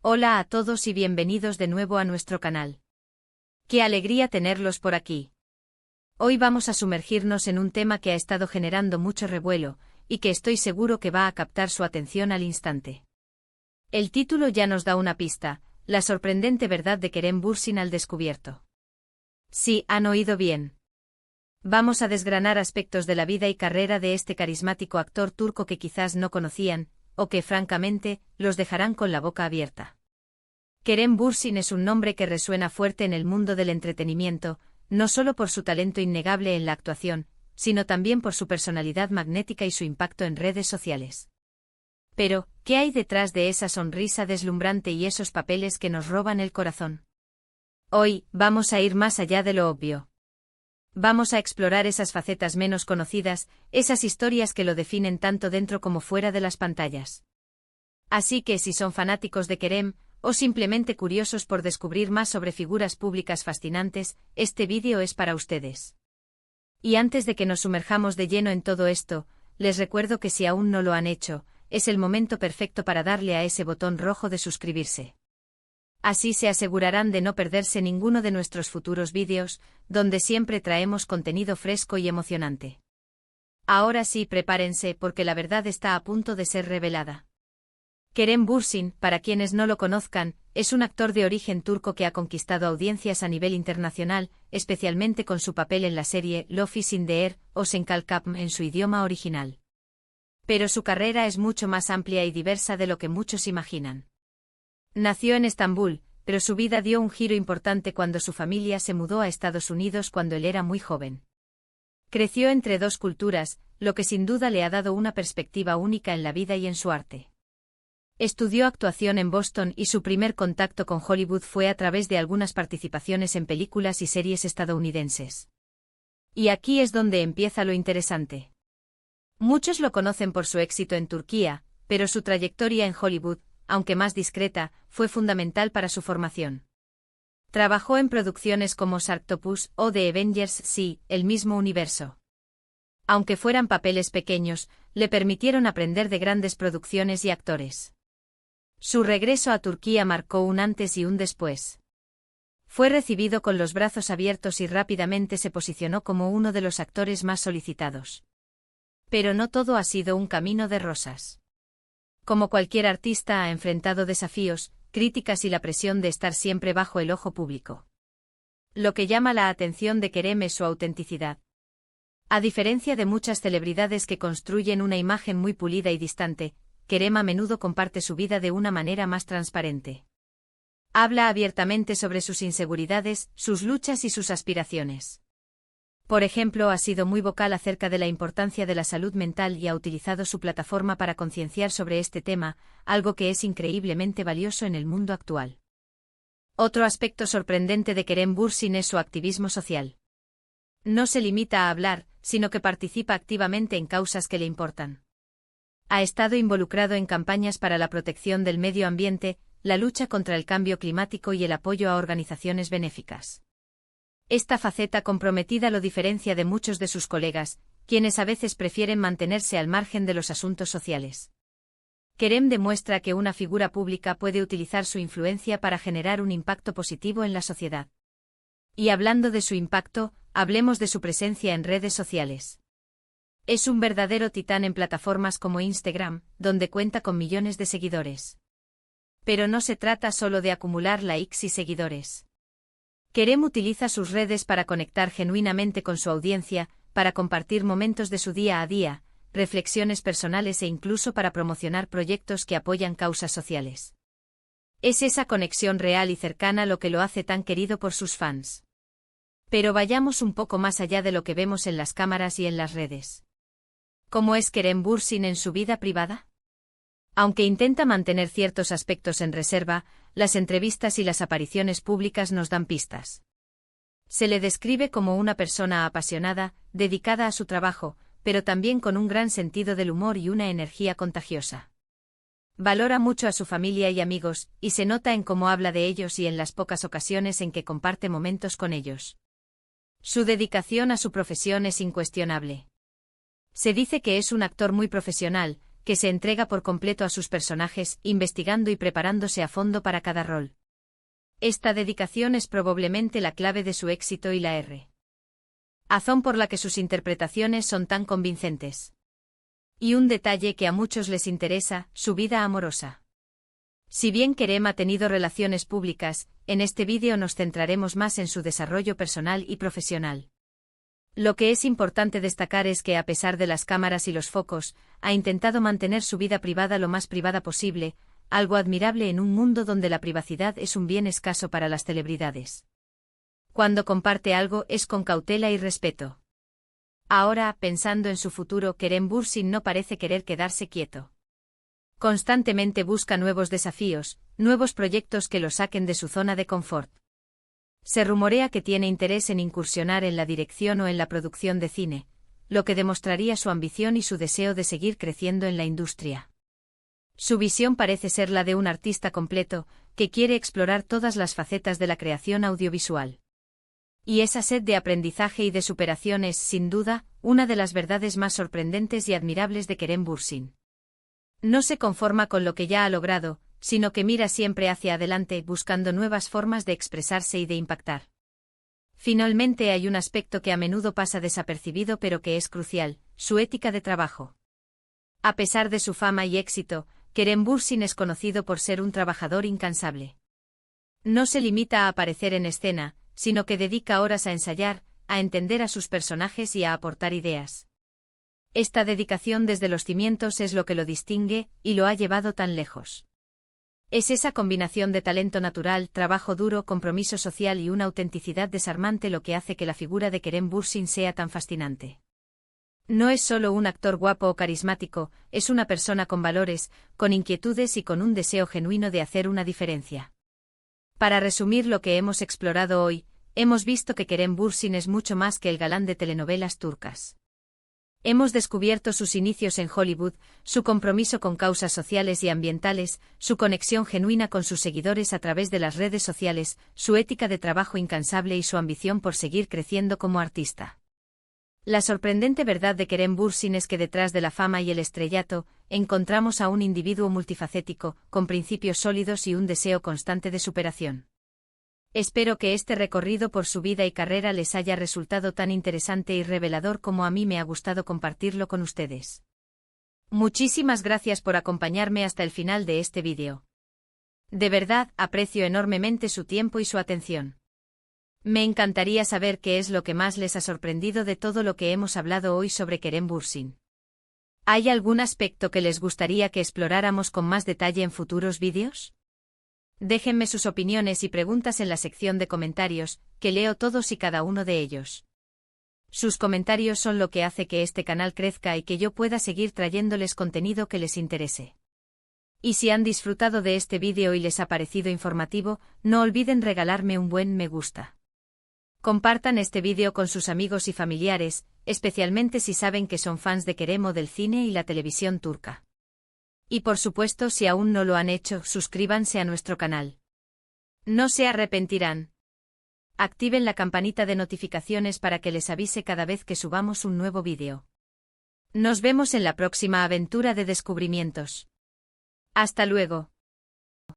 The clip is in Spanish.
Hola a todos y bienvenidos de nuevo a nuestro canal. ¡Qué alegría tenerlos por aquí! Hoy vamos a sumergirnos en un tema que ha estado generando mucho revuelo, y que estoy seguro que va a captar su atención al instante. El título ya nos da una pista, la sorprendente verdad de Kerem Bürsin al descubierto. Sí, han oído bien. Vamos a desgranar aspectos de la vida y carrera de este carismático actor turco que quizás no conocían, o que francamente, los dejarán con la boca abierta. Kerem Bürsin es un nombre que resuena fuerte en el mundo del entretenimiento, no solo por su talento innegable en la actuación, sino también por su personalidad magnética y su impacto en redes sociales. Pero, ¿qué hay detrás de esa sonrisa deslumbrante y esos papeles que nos roban el corazón? Hoy, vamos a ir más allá de lo obvio. Vamos a explorar esas facetas menos conocidas, esas historias que lo definen tanto dentro como fuera de las pantallas. Así que si son fanáticos de Kerem, o simplemente curiosos por descubrir más sobre figuras públicas fascinantes, este vídeo es para ustedes. Y antes de que nos sumerjamos de lleno en todo esto, les recuerdo que si aún no lo han hecho, es el momento perfecto para darle a ese botón rojo de suscribirse. Así se asegurarán de no perderse ninguno de nuestros futuros vídeos, donde siempre traemos contenido fresco y emocionante. Ahora sí, prepárense porque la verdad está a punto de ser revelada. Kerem Bürsin, para quienes no lo conozcan, es un actor de origen turco que ha conquistado audiencias a nivel internacional, especialmente con su papel en la serie Love is in the Air o Senkalkapm en su idioma original. Pero su carrera es mucho más amplia y diversa de lo que muchos imaginan. Nació en Estambul, pero su vida dio un giro importante cuando su familia se mudó a Estados Unidos cuando él era muy joven. Creció entre dos culturas, lo que sin duda le ha dado una perspectiva única en la vida y en su arte. Estudió actuación en Boston y su primer contacto con Hollywood fue a través de algunas participaciones en películas y series estadounidenses. Y aquí es donde empieza lo interesante. Muchos lo conocen por su éxito en Turquía, pero su trayectoria en Hollywood, aunque más discreta, fue fundamental para su formación. Trabajó en producciones como Sharktopus o The Avengers sí, el mismo universo. Aunque fueran papeles pequeños, le permitieron aprender de grandes producciones y actores. Su regreso a Turquía marcó un antes y un después. Fue recibido con los brazos abiertos y rápidamente se posicionó como uno de los actores más solicitados. Pero no todo ha sido un camino de rosas. Como cualquier artista ha enfrentado desafíos, críticas y la presión de estar siempre bajo el ojo público. Lo que llama la atención de Kerem es su autenticidad. A diferencia de muchas celebridades que construyen una imagen muy pulida y distante, Kerem a menudo comparte su vida de una manera más transparente. Habla abiertamente sobre sus inseguridades, sus luchas y sus aspiraciones. Por ejemplo, ha sido muy vocal acerca de la importancia de la salud mental y ha utilizado su plataforma para concienciar sobre este tema, algo que es increíblemente valioso en el mundo actual. Otro aspecto sorprendente de Kerem Bürsin es su activismo social. No se limita a hablar, sino que participa activamente en causas que le importan. Ha estado involucrado en campañas para la protección del medio ambiente, la lucha contra el cambio climático y el apoyo a organizaciones benéficas. Esta faceta comprometida lo diferencia de muchos de sus colegas, quienes a veces prefieren mantenerse al margen de los asuntos sociales. Kerem demuestra que una figura pública puede utilizar su influencia para generar un impacto positivo en la sociedad. Y hablando de su impacto, hablemos de su presencia en redes sociales. Es un verdadero titán en plataformas como Instagram, donde cuenta con millones de seguidores. Pero no se trata solo de acumular likes y seguidores. Kerem utiliza sus redes para conectar genuinamente con su audiencia, para compartir momentos de su día a día, reflexiones personales e incluso para promocionar proyectos que apoyan causas sociales. Es esa conexión real y cercana lo que lo hace tan querido por sus fans. Pero vayamos un poco más allá de lo que vemos en las cámaras y en las redes. ¿Cómo es Kerem Bürsin en su vida privada? Aunque intenta mantener ciertos aspectos en reserva, las entrevistas y las apariciones públicas nos dan pistas. Se le describe como una persona apasionada, dedicada a su trabajo, pero también con un gran sentido del humor y una energía contagiosa. Valora mucho a su familia y amigos, y se nota en cómo habla de ellos y en las pocas ocasiones en que comparte momentos con ellos. Su dedicación a su profesión es incuestionable. Se dice que es un actor muy profesional, que se entrega por completo a sus personajes, investigando y preparándose a fondo para cada rol. Esta dedicación es probablemente la clave de su éxito y la razón por la que sus interpretaciones son tan convincentes. Y un detalle que a muchos les interesa, su vida amorosa. Si bien Kerem ha tenido relaciones públicas, en este vídeo nos centraremos más en su desarrollo personal y profesional. Lo que es importante destacar es que a pesar de las cámaras y los focos, ha intentado mantener su vida privada lo más privada posible, algo admirable en un mundo donde la privacidad es un bien escaso para las celebridades. Cuando comparte algo es con cautela y respeto. Ahora, pensando en su futuro, Kerem Bürsin no parece querer quedarse quieto. Constantemente busca nuevos desafíos, nuevos proyectos que lo saquen de su zona de confort. Se rumorea que tiene interés en incursionar en la dirección o en la producción de cine, lo que demostraría su ambición y su deseo de seguir creciendo en la industria. Su visión parece ser la de un artista completo, que quiere explorar todas las facetas de la creación audiovisual. Y esa sed de aprendizaje y de superación es, sin duda, una de las verdades más sorprendentes y admirables de Kerem Bürsin. No se conforma con lo que ya ha logrado, sino que mira siempre hacia adelante buscando nuevas formas de expresarse y de impactar. Finalmente hay un aspecto que a menudo pasa desapercibido pero que es crucial, su ética de trabajo. A pesar de su fama y éxito, Kerem Bürsin es conocido por ser un trabajador incansable. No se limita a aparecer en escena, sino que dedica horas a ensayar, a entender a sus personajes y a aportar ideas. Esta dedicación desde los cimientos es lo que lo distingue y lo ha llevado tan lejos. Es esa combinación de talento natural, trabajo duro, compromiso social y una autenticidad desarmante lo que hace que la figura de Kerem Bürsin sea tan fascinante. No es solo un actor guapo o carismático, es una persona con valores, con inquietudes y con un deseo genuino de hacer una diferencia. Para resumir lo que hemos explorado hoy, hemos visto que Kerem Bürsin es mucho más que el galán de telenovelas turcas. Hemos descubierto sus inicios en Hollywood, su compromiso con causas sociales y ambientales, su conexión genuina con sus seguidores a través de las redes sociales, su ética de trabajo incansable y su ambición por seguir creciendo como artista. La sorprendente verdad de Kerem Bürsin es que detrás de la fama y el estrellato, encontramos a un individuo multifacético, con principios sólidos y un deseo constante de superación. Espero que este recorrido por su vida y carrera les haya resultado tan interesante y revelador como a mí me ha gustado compartirlo con ustedes. Muchísimas gracias por acompañarme hasta el final de este vídeo. De verdad, aprecio enormemente su tiempo y su atención. Me encantaría saber qué es lo que más les ha sorprendido de todo lo que hemos hablado hoy sobre Kerem Bürsin. ¿Hay algún aspecto que les gustaría que exploráramos con más detalle en futuros vídeos? Déjenme sus opiniones y preguntas en la sección de comentarios, que leo todos y cada uno de ellos. Sus comentarios son lo que hace que este canal crezca y que yo pueda seguir trayéndoles contenido que les interese. Y si han disfrutado de este vídeo y les ha parecido informativo, no olviden regalarme un buen me gusta. Compartan este vídeo con sus amigos y familiares, especialmente si saben que son fans de Kerem o del cine y la televisión turca. Y por supuesto, si aún no lo han hecho, suscríbanse a nuestro canal. No se arrepentirán. Activen la campanita de notificaciones para que les avise cada vez que subamos un nuevo vídeo. Nos vemos en la próxima aventura de descubrimientos. Hasta luego.